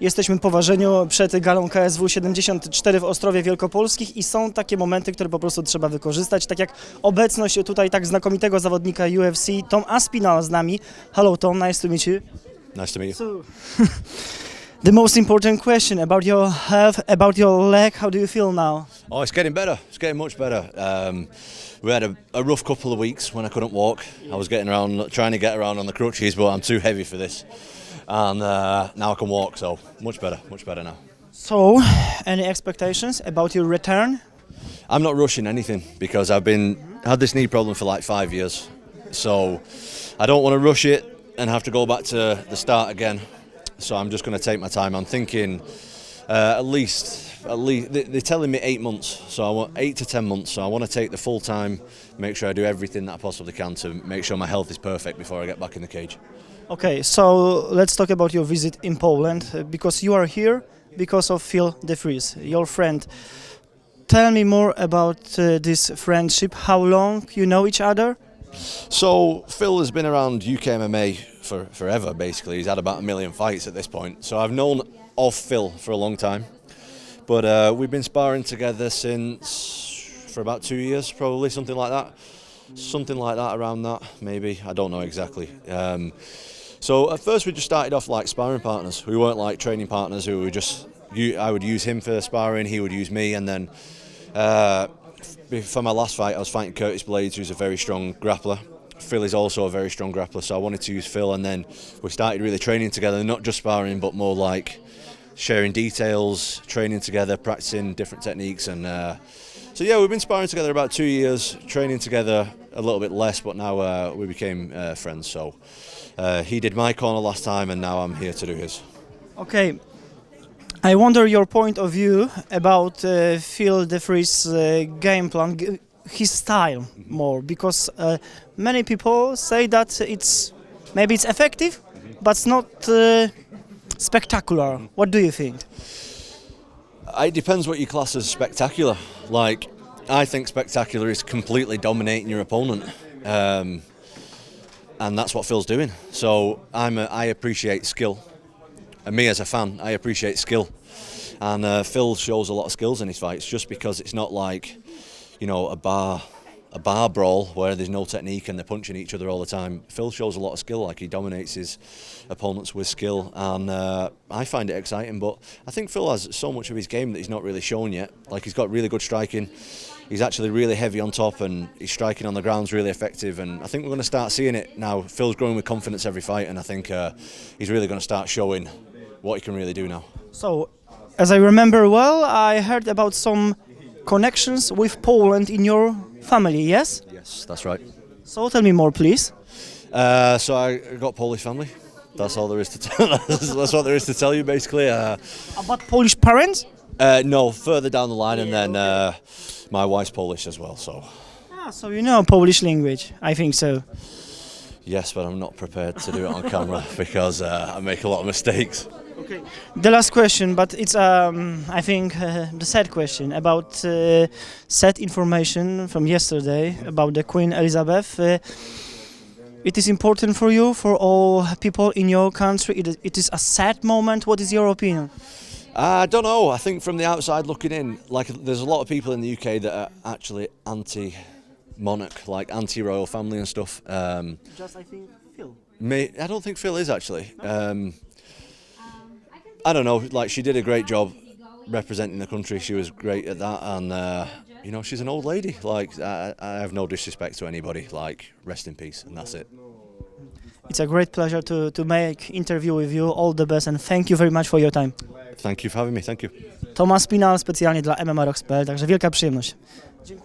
Jesteśmy po ważeniu przed galą KSW 74 w Ostrowie Wielkopolskich i są takie momenty, które po prostu trzeba wykorzystać, tak jak obecność tutaj tak znakomitego zawodnika UFC, Tom Aspinall z nami. Hello Tom, nice to meet you. Nice to meet you. The most important question about your health, about your leg, how do you feel now? Oh, it's getting better. It's getting much better. We had a rough couple of weeks when I couldn't walk. I was getting around, trying to get around on the crutches, but I'm too heavy for this. And now I can walk, so much better now. So, any expectations about your return? I'm not rushing anything because had this knee problem for like 5 years, so I don't want to rush it and have to go back to the start again. So I'm just going to take my time. I'm thinking at least they're telling me 8 months, so I want 8 to 10 months. So I want to take the full time, make sure I do everything that I possibly can to make sure my health is perfect before I get back in the cage. Okay, so let's talk about your visit in Poland, because you are here because of Phil De Freire, your friend. Tell me more about this friendship. How long you know each other? So Phil has been around UK MMA for forever, basically. He's had about 1 million fights at this point. So I've known of Phil for a long time. But we've been sparring together for about 2 years, probably, something like that. Something like that, around that, maybe. I don't know exactly. So at first we just started off like sparring partners. We weren't like training partners who were just, I would use him for sparring, he would use me, and then for my last fight I was fighting Curtis Blades, who's a very strong grappler. Phil is also a very strong grappler, so I wanted to use Phil, and then we started really training together, not just sparring but more like sharing details, training together, practicing different techniques, and so yeah, we've been sparring together about 2 years, training together a little bit less, but now we became friends. So he did my corner last time, and now I'm here to do his. Okay, I wonder your point of view about Phil De Freire's game plan, his style more, because many people say that maybe it's effective, but it's not spectacular. What do you think? It depends what you class as spectacular. Like, I think spectacular is completely dominating your opponent, and that's what Phil's doing. So I appreciate skill, and me as a fan, I appreciate skill. And Phil shows a lot of skills in his fights, just because it's not like, you know, a bar brawl where there's no technique and they're punching each other all the time. Phil shows a lot of skill, like he dominates his opponents with skill, and I find it exciting. But I think Phil has so much of his game that he's not really shown yet. Like, he's got really good striking, he's actually really heavy on top, and his striking on the ground's really effective, and I think we're going to start seeing it now. Phil's growing with confidence every fight, and I think he's really going to start showing what he can really do now. So, as I remember well, I heard about some connections with Poland in your family, yes? Yes, that's right. So tell me more, please. So I got Polish family. That's all there is to tell. That's what there is to tell you, basically. About Polish parents? No, further down the line, and then my wife's Polish as well. So you know Polish language, I think so. Yes, but I'm not prepared to do it on camera because I make a lot of mistakes. Okay. The last question, but it's I think the sad question about sad information from yesterday about the Queen Elizabeth. It is important for you, for all people in your country. It is a sad moment. What is your opinion? I don't know. I think from the outside looking in, like, there's a lot of people in the UK that are actually anti-monarch, like anti-royal family and stuff. Just I think Phil. I don't think Phil is actually. I don't know, like, she did a great job representing the country. She was great at that, and you know, she's an old lady. Like, I have no disrespect to anybody. Like, rest in peace, and that's it. It's a great pleasure to make interview with you. All the best, and thank you very much for your time. Thank you for having me. Thank you. Tomasz Aspinall specjalnie dla MMARox.pl, także wielka przyjemność.